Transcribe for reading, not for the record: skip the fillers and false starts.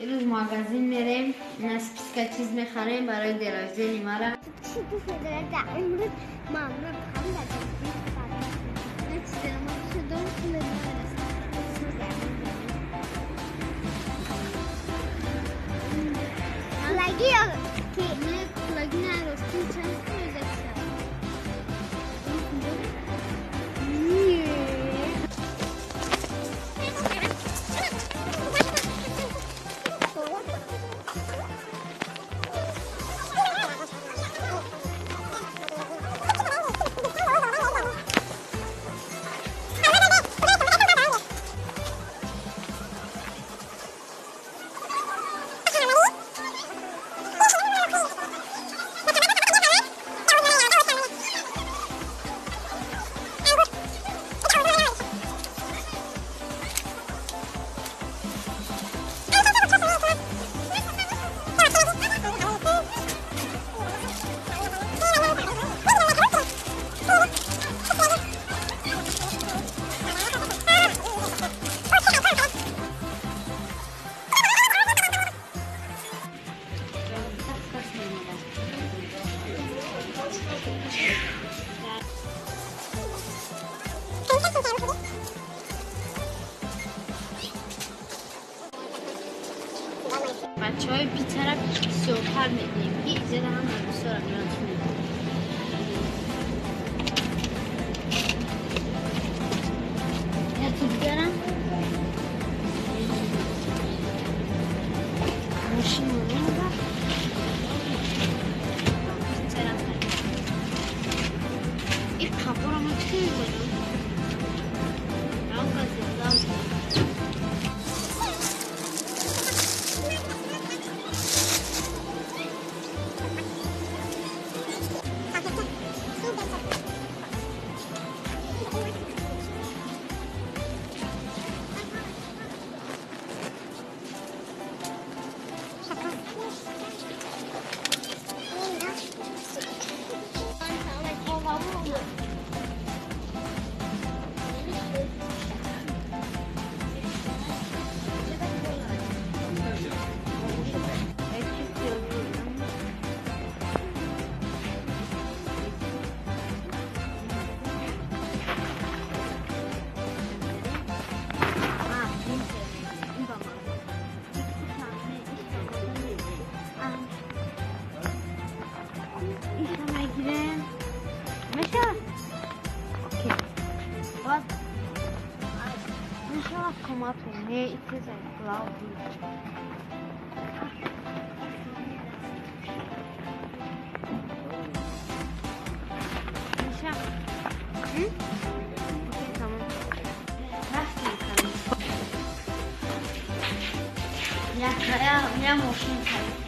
امروز ماگازین میریم نسبیسکا چیز میخریم برای درازدین مرا. امروز مامون lagi ya lagi harus cincang بچه های بیطرف سوپر میدیم بیزه ده هم بسیار امرات میدیم یا تو بیارم ماشین رو نمیدم بیطرف این کپور رو چی میکنم رنگ از زندان come up in here, it is a cloudy. Misha? Okay, come on. Yeah, machine.